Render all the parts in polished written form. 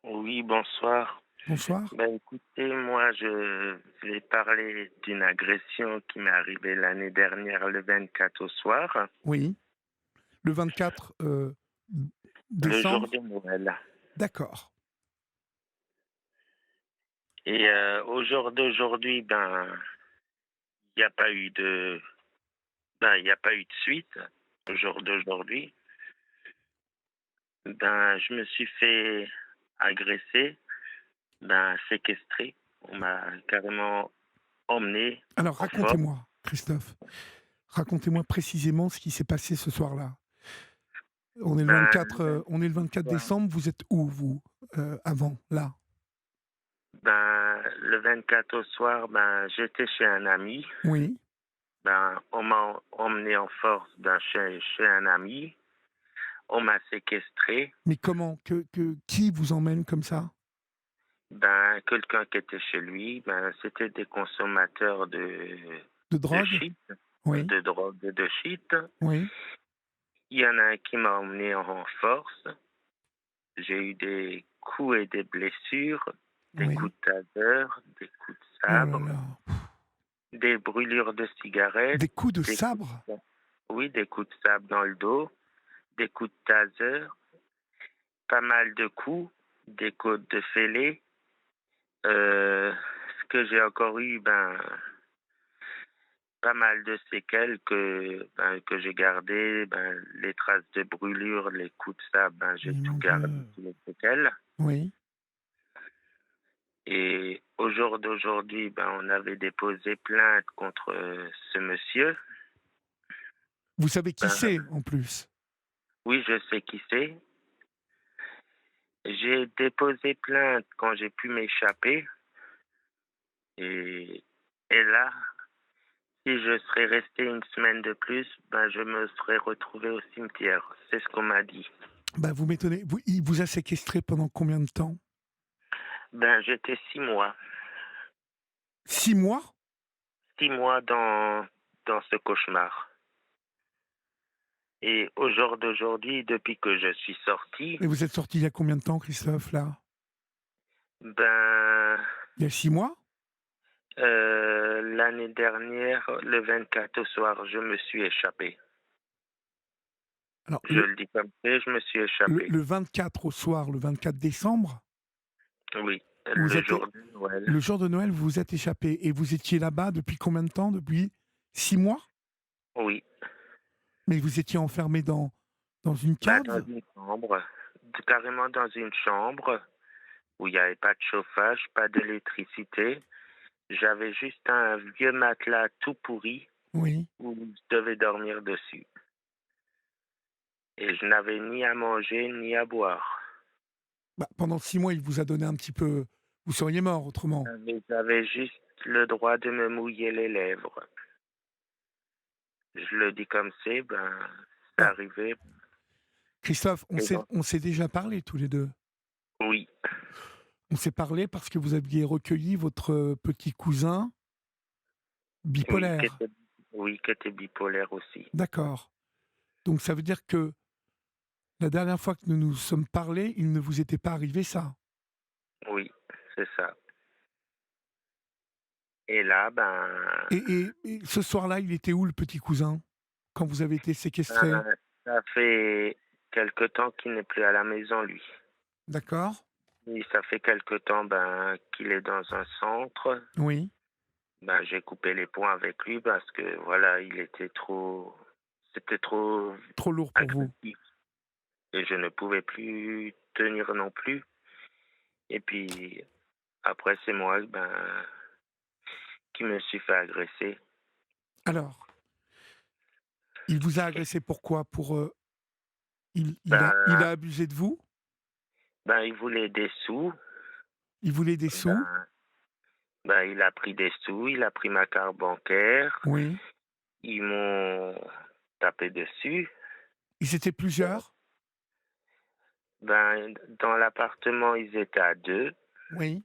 Oui, bonsoir. Bonsoir. Ben écoutez, moi je vais parler d'une agression qui m'est arrivée l'année dernière, le 24 au soir, Oui. Le 24 le jour décembre? de Noël. D'accord. Et au jour d'aujourd'hui, il n'y a pas eu de, il n'y a pas eu de suite. Au jour d'aujourd'hui, je me suis fait agresser, séquestrer. On m'a carrément emmené Alors en force. racontez-moi, Christophe. Racontez-moi précisément ce qui s'est passé ce soir-là. Le 24 On est le 24 soir, décembre, vous êtes où vous, avant, là? le 24 au soir, j'étais chez un ami. Oui. On m'a emmené en force chez un ami. On m'a séquestré. Mais comment? Qui vous emmène comme ça? Quelqu'un qui était chez lui, c'était des consommateurs De de drogue? shit, Oui, de drogue et de shit. oui, Il y en a un qui m'a emmené en force. J'ai eu des coups et des blessures, des oui. coups de taser, des coups de Oh là sabre, là. des brûlures de cigarettes, Des coups de des coups sabre? de... Oui, des coups de sabre dans le dos, des coups de taser, pas mal de coups, des côtes de fêlée. Ce que j'ai encore eu, pas mal de séquelles que j'ai gardées, les traces de brûlure, les coups de sabre, j'ai Mais tout mon gardé, Dieu. toutes les séquelles. Oui. Et au jour d'aujourd'hui, on avait déposé plainte contre ce monsieur. Vous savez qui Ben, c'est, en plus? oui, je sais qui c'est. J'ai déposé plainte quand j'ai pu m'échapper. Et, et là, si je serais resté une semaine de plus, je me serais retrouvé au cimetière. C'est ce qu'on m'a dit. Bah, vous m'étonnez. Il vous a séquestré pendant combien de temps? J'étais 6 mois. 6 mois? 6 mois dans ce cauchemar. Et au jour d'aujourd'hui, depuis que je suis sorti, Et vous êtes sorti il y a combien de temps, Christophe, là? ben, Il y a 6 mois? l'année dernière, le 24 au soir, je me suis échappé. Alors Je le dis comme ça, je me suis échappé. le 24 au soir, le 24 décembre, Oui, vous vous le êtes jour de Noël. le jour de Noël, vous vous êtes échappé et vous étiez là-bas depuis combien de temps? Depuis 6 mois? Oui, Mais vous étiez enfermé dans une dans cave? une chambre, carrément dans une chambre où il n'y avait pas de chauffage, pas d'électricité. J'avais juste un vieux matelas tout pourri Oui. où je devais dormir dessus. Et je n'avais ni à manger ni à boire. Bah, pendant 6 mois, il vous a donné un petit peu vous seriez mort autrement. J'avais juste le droit de me mouiller les lèvres. Je le dis comme c'est Alors, arrivé. Christophe, Et donc, on s'est déjà parlé tous les 2. oui, On s'est parlé parce que vous aviez recueilli votre, petit cousin oui, bipolaire. qui était bipolaire aussi. D'accord. Donc ça veut dire que la dernière fois que nous nous sommes parlé, il ne vous était pas arrivé ça? Oui, c'est ça. Et là, Et ce soir-là, il était où le petit cousin? Quand vous avez été séquestrés? ça fait quelque temps qu'il n'est plus à la maison, lui. D'accord. Et ça fait quelque temps qu'il est dans un centre. Oui. J'ai coupé les ponts avec lui parce que voilà, c'était trop Trop lourd pour vous. agressif et je ne pouvais plus tenir non plus. Et puis après, c'est moi qui me suis fait agresser. Alors, il vous a agressé pourquoi? Pour, il a Ben, abusé de vous? il voulait des sous. Il voulait des sous? Ben, il a pris des sous, il a pris ma carte bancaire. Oui. Ils m'ont tapé dessus. Ils étaient plusieurs? Dans l'appartement, ils étaient à deux, Oui.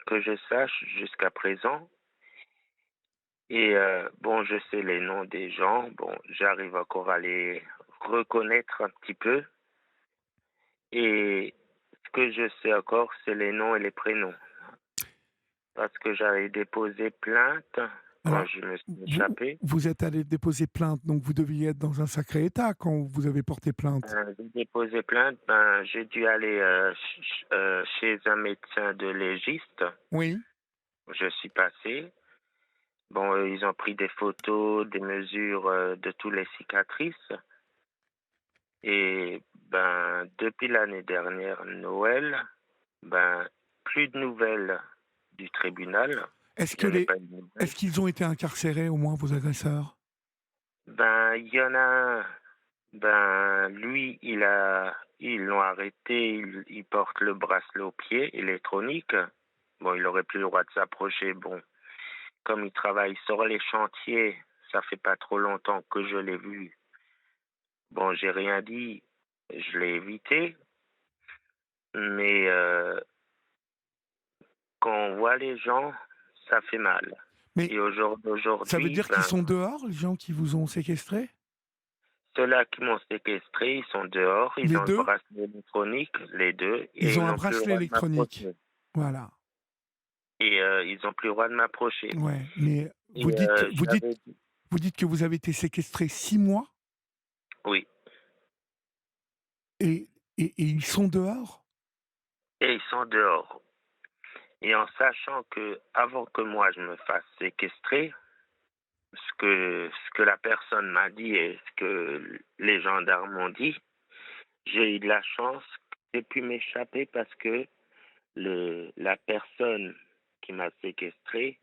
que je sache jusqu'à présent. Et je sais les noms des gens. Bon, j'arrive encore à les reconnaître un petit peu. Et Ce que je sais encore, c'est les noms et les prénoms. Parce que j'avais déposé plainte quand Alors, je me suis vous, échappé. vous êtes allé déposer plainte, donc vous deviez être dans un sacré état quand vous avez porté plainte. J'ai déposé plainte, j'ai dû aller chez un médecin de légiste. Oui. Je suis passé. Bon, ils ont pris des photos, des mesures de toutes les cicatrices. Et depuis l'année dernière, Noël, plus de nouvelles du tribunal. Est-ce Je que n'ai les, pas de nouvelles. est-ce qu'ils ont été incarcérés au moins vos agresseurs? Il y en a un, lui, ils l'ont arrêté, il porte le bracelet au pied électronique. Bon, il aurait plus le droit de s'approcher. Bon, comme il travaille sur les chantiers, ça fait pas trop longtemps que je l'ai vu. Bon, j'ai rien dit, je l'ai évité. Mais quand on voit les gens, ça fait mal. Mais Et ça veut aujourd'hui, dire qu'ils sont dehors, les gens qui vous ont séquestrés? ceux-là qui m'ont séquestré, ils sont dehors, ils Les ont le deux? bracelet électronique, les deux, et Ils ils ont un n'ont plus le bracelet droit de électronique. m'approcher. Voilà. Et ils n'ont plus le droit de m'approcher. Ouais. Mais Et j'avais dit vous dites que vous avez été séquestré 6 mois oui. et, et ils sont dehors? Et ils sont dehors. Et en sachant que avant que moi je me fasse séquestrer, ce que la personne m'a dit et ce que les gendarmes m'ont dit, j'ai eu de la chance que j'ai pu m'échapper parce que la personne qui m'a séquestré,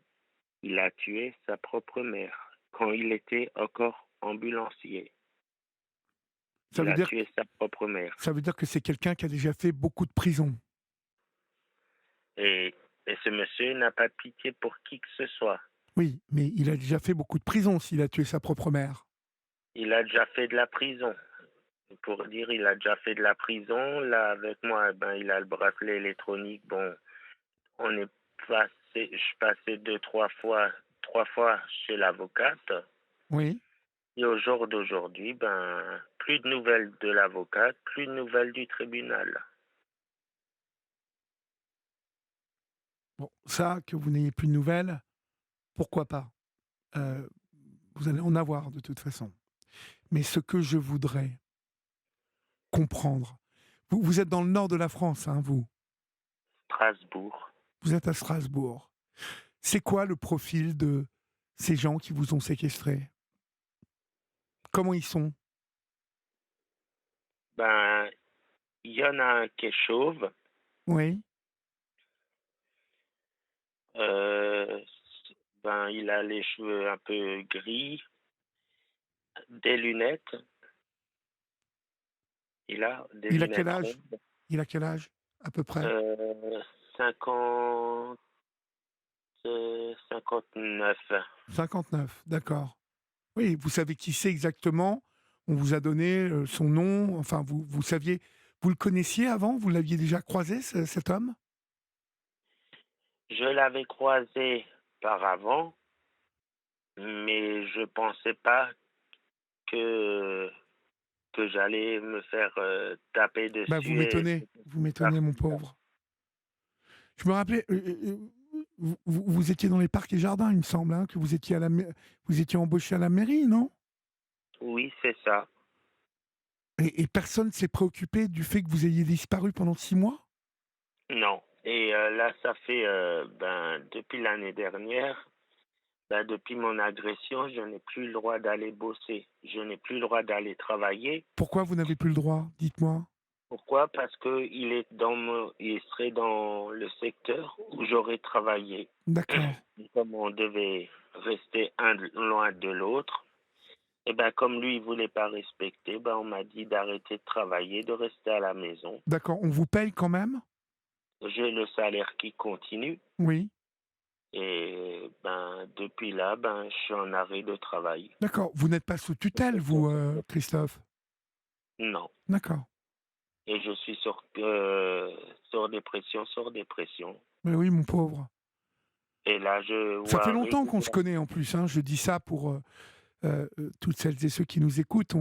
il a tué sa propre mère quand il était encore ambulancier. Ça Il veut a dire, tué sa propre mère. ça veut dire que c'est quelqu'un qui a déjà fait beaucoup de prison. Et, et ce monsieur n'a pas de pitié pour qui que ce soit. Oui, mais il a déjà fait beaucoup de prison s'il a tué sa propre mère. Il a déjà fait de la prison. Pour dire, il a déjà fait de la prison. Là, avec moi, il a le bracelet électronique. Bon, on est passé, je suis passé trois fois chez l'avocate. Oui. Et au jour d'aujourd'hui, plus de nouvelles de l'avocate, plus de nouvelles du tribunal. Bon, ça, que vous n'ayez plus de nouvelles, pourquoi pas? Euh, Vous allez en avoir de toute façon. Mais ce que je voudrais comprendre, vous êtes dans le nord de la France, hein, vous? Strasbourg. Vous êtes à Strasbourg. C'est quoi le profil de ces gens qui vous ont séquestrés? Comment ils sont? Il y en a un qui est chauve. Oui. euh, il a les cheveux un peu gris, des lunettes. Il a des Il a quel lunettes âge? rondes. Il a quel âge, à peu près? 50, 59. 59, d'accord. Oui, vous savez qui c'est exactement. On vous a donné son nom. Enfin, vous saviez, vous le connaissiez avant? Vous l'aviez déjà croisé, cet homme? Je l'avais croisé par avant, mais je pensais pas que, que j'allais me faire taper Bah, dessus et vous m'étonnez, par mon pauvre. Je me rappelais, vous étiez dans les parcs et jardins, il me semble, hein, que vous étiez vous étiez embauché à la mairie, non? Oui, c'est ça. Et personne s'est préoccupé du fait que vous ayez disparu pendant 6 mois? Non. Et là, ça fait depuis l'année dernière, depuis mon agression, je n'ai plus le droit d'aller bosser. Je n'ai plus le droit d'aller travailler. Pourquoi vous n'avez plus le droit? Dites-moi. Pourquoi? Parce que il serait dans le secteur où j'aurais travaillé. D'accord. Comme on devait rester un loin de l'autre, et comme lui, il voulait pas respecter, on m'a dit d'arrêter de travailler, de rester à la maison. D'accord. On vous paye quand même? J'ai le salaire qui continue. Oui. Et depuis là, je suis en arrêt de travail. D'accord. Vous n'êtes pas sous tutelle, vous, Christophe? Non. D'accord. Et je suis sur dépression, sur dépression. Mais oui, mon pauvre. Et là, je Ça fait vois longtemps qu'on se régulièrement. connaît en plus, hein. Je dis ça pour toutes celles et ceux qui nous écoutent.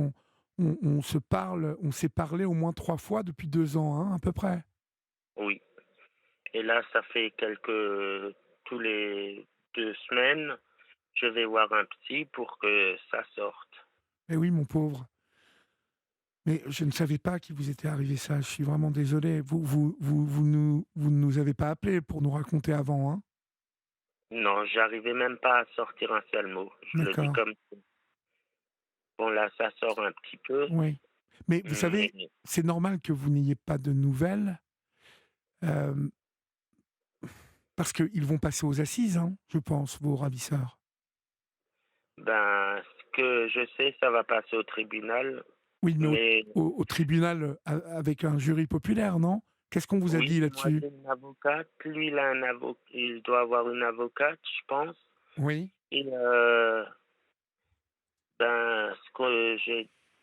On se parle, on s'est parlé au moins 3 fois depuis 2 ans, hein, à peu près. Oui. Et là, ça fait tous les 2 semaines, je vais voir un psy pour que ça sorte. Eh oui, mon pauvre. Mais je ne savais pas qu'il vous était arrivé ça. Je suis vraiment désolé. Vous ne nous avez pas appelé pour nous raconter avant, hein? Non, j'arrivais même pas à sortir un seul mot. Je le dis D'accord. comme bon là, ça sort un petit peu, Oui. Mais vous savez, mais c'est normal que vous n'ayez pas de nouvelles, hem, parce qu'ils vont passer aux assises, hein, je pense, vos ravisseurs. ben, ce que je sais, ça va passer au tribunal, Oui, mais mais au tribunal, avec un jury populaire, non? Qu'est-ce qu'on vous a oui, dit moi là-dessus? j'ai une avocate, lui il a un avo il doit avoir une avocate, je pense Oui, et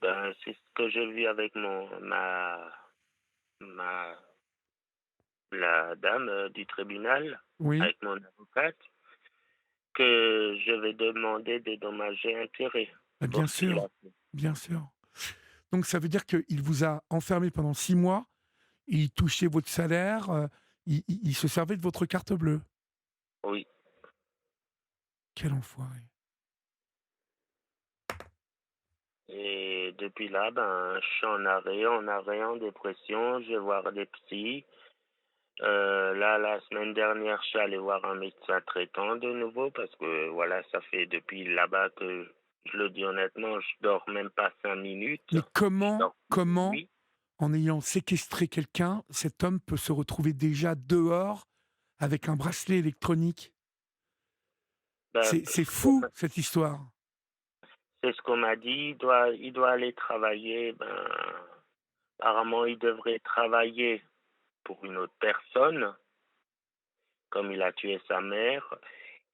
ben, c'est ce que j'ai vu avec ma la dame, du tribunal, oui, avec mon avocate, que je vais demander des dommages et intérêts bah, pour ce qu'il a fait. bien sûr. Donc ça veut dire qu'il vous a enfermé pendant 6 mois, il touchait votre salaire, il se servait de votre carte bleue. Oui. Quel enfoiré. Et depuis là, ben, je suis en arrêt, en dépression. Je vais voir des psys. Là, la semaine dernière, je suis allé voir un médecin traitant de nouveau parce que, voilà, ça fait depuis là-bas que, je le dis honnêtement, je dors même pas 5 minutes. Mais Je dors plus de comment, nuit. en ayant séquestré quelqu'un, cet homme peut se retrouver déjà dehors avec un bracelet électronique? Ben, C'est fou cette histoire. c'est ce qu'on m'a dit. Il doit aller travailler. Ben, apparemment, il devrait travailler pour une autre personne, comme il a tué sa mère.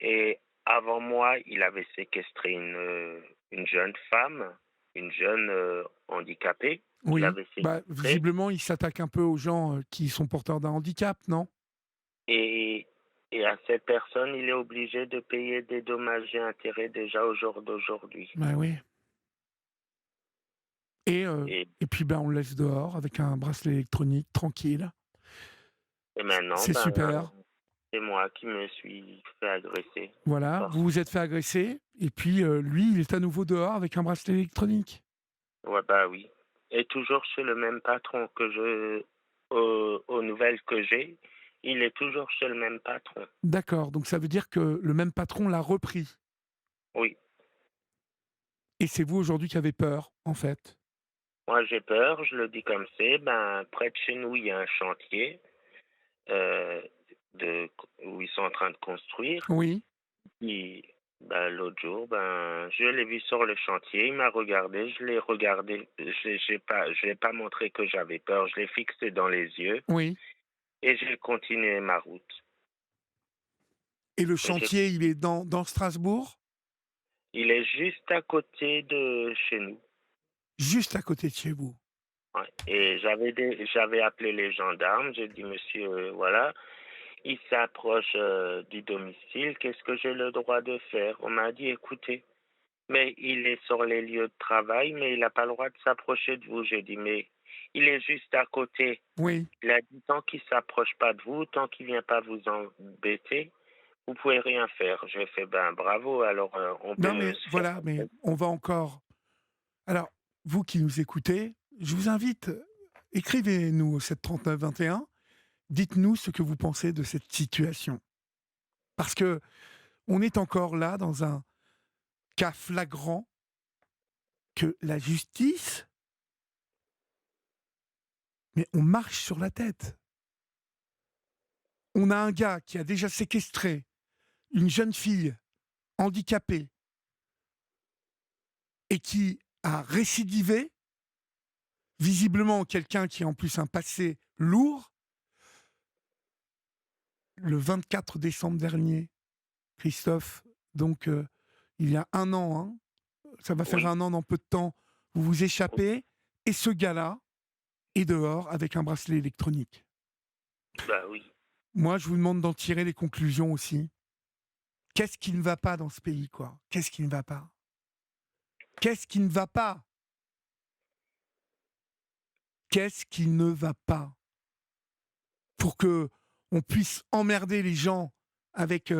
Et avant moi, il avait séquestré une jeune femme, une jeune handicapée. Il Oui, l'avait bah, séquestrée. visiblement, il s'attaque un peu aux gens, qui sont porteurs d'un handicap, non? Et, et à cette personne, il est obligé de payer des dommages et intérêts déjà au jour d'aujourd'hui. Bah, oui. Et, Et puis, ben, on le laisse dehors avec un bracelet électronique, tranquille. et maintenant, C'est ben, super. c'est moi qui me suis fait agresser. Voilà, Parce vous vous êtes fait agresser et puis, lui, il est à nouveau dehors avec un bracelet électronique. ouais, bah oui. Et toujours chez le même patron aux nouvelles que j'ai, il est toujours chez le même patron. D'accord, donc ça veut dire que le même patron l'a repris Oui, et c'est vous aujourd'hui qui avez peur, en fait? moi j'ai peur, je le dis comme c'est. Ben, près de chez nous, il y a un chantier euh, où ils sont en train de construire. Oui, Puis, ben, l'autre jour, ben, je l'ai vu sur le chantier, il m'a regardé, je l'ai regardé, je l'ai pas montré que j'avais peur, je l'ai fixé dans les yeux oui, et j'ai continué ma route. et le Et j'ai chantier, il est dans Strasbourg? Il est juste à côté de chez nous. Juste à côté de chez vous? Ouais. Et j'avais appelé les gendarmes. J'ai dit, monsieur, voilà, il s'approche du domicile. Qu'est-ce que j'ai le droit de faire? On m'a dit, écoutez, mais il est sur les lieux de travail, mais il n'a pas le droit de s'approcher de vous. J'ai dit, mais il est juste à côté. Oui. Il a dit, tant qu'il s'approche pas de vous, tant qu'il vient pas vous embêter, vous pouvez rien faire. J'ai fait, ben bravo, alors on Non, peut mais se faire voilà, mais comprendre. on va encore alors, vous qui nous écoutez, je vous invite, écrivez-nous au 7 39 21. Dites-nous ce que vous pensez de cette situation. Parce que on est encore là dans un cas flagrant que la justice, mais on marche sur la tête. On a un gars qui a déjà séquestré une jeune fille handicapée et qui a récidivé, visiblement quelqu'un qui a en plus un passé lourd, le 24 décembre dernier, Christophe, donc il y a un an, hein, ça va faire Oui, un an dans peu de temps, vous vous oui, échappez et ce gars-là est dehors avec un bracelet électronique. bah oui. Moi, je vous demande d'en tirer les conclusions aussi. Qu'est-ce qui ne va pas dans ce pays, quoi? Qu'est-ce qui ne va pas? Qu'est-ce qui ne va pas? Qu'est-ce qui ne va pas? pour que on puisse emmerder les gens avec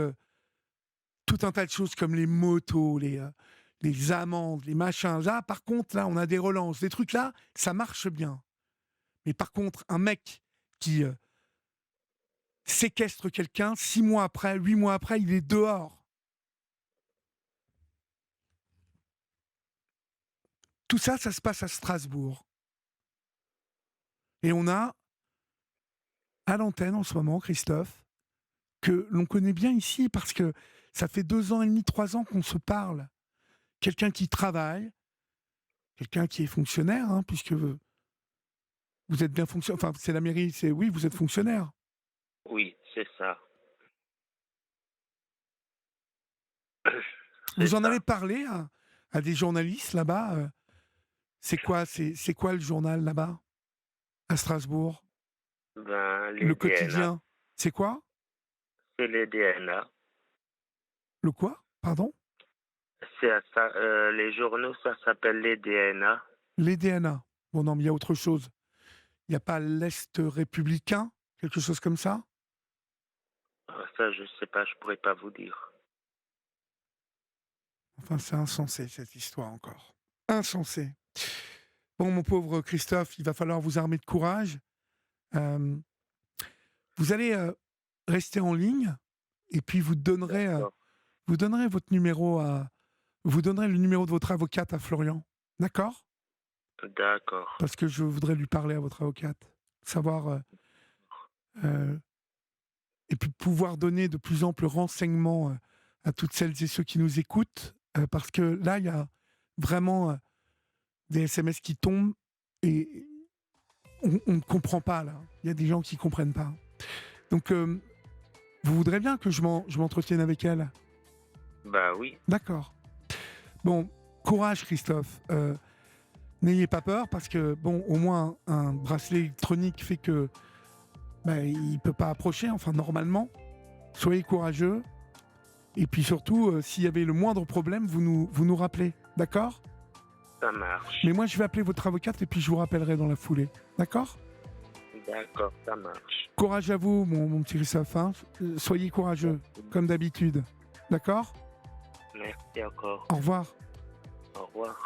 tout un tas de choses comme les motos, les amendes, les machins. Là, par contre, là, on a des relances, des trucs là, ça marche bien. Mais par contre, un mec qui séquestre quelqu'un, 6 mois après, 8 mois après, il est dehors. Tout ça, ça se passe à Strasbourg. Et on a à l'antenne en ce moment, Christophe, que l'on connaît bien ici parce que ça fait 2 ans et demi, 3 ans qu'on se parle. Quelqu'un qui travaille, quelqu'un qui est fonctionnaire, hein, puisque vous êtes bien fonctionnaire. Enfin, c'est la mairie, c'est oui, vous êtes fonctionnaire. Oui, c'est ça. C'est Vous en ça. avez parlé à des journalistes là-bas. C'est quoi le journal là-bas à Strasbourg? Ben, les Le DNA. quotidien. C'est quoi? C'est les DNA. Le quoi? Pardon? C'est à ça, les journaux, ça s'appelle les DNA. Les DNA. Bon, non, mais il y a autre chose. Il n'y a pas l'Est républicain? Quelque chose comme ça? Ah, ça, je sais pas, je pourrais pas vous dire. Enfin, c'est insensé, cette histoire encore. Insensé. Bon, mon pauvre Christophe, il va falloir vous armer de courage. Euh, vous allez rester en ligne et puis D'accord. vous donnerez votre numéro vous donnerez le numéro de votre avocate à Florian. D'accord? D'accord. Parce que je voudrais lui parler à votre avocate. Savoir euh, et puis pouvoir donner de plus amples renseignements à toutes celles et ceux qui nous écoutent. Parce que là, il y a vraiment des SMS qui tombent et on ne comprend pas là. Il y a des gens qui ne comprennent pas. Donc, vous voudrez bien que je m'entretienne avec elle? Bah oui, D'accord. Bon, courage Christophe. N'ayez pas peur parce que, bon, au moins un bracelet électronique fait que il ne peut pas approcher, enfin normalement. Soyez courageux. Et puis surtout, s'il y avait le moindre problème, vous nous rappelez. D'accord? ça marche. Mais moi, je vais appeler votre avocate et puis je vous rappellerai dans la foulée. D'accord? D'accord, ça marche. Courage à vous, mon petit Christophe. Hein. Soyez courageux, comme d'habitude. D'accord? Merci encore. Au revoir. Au revoir.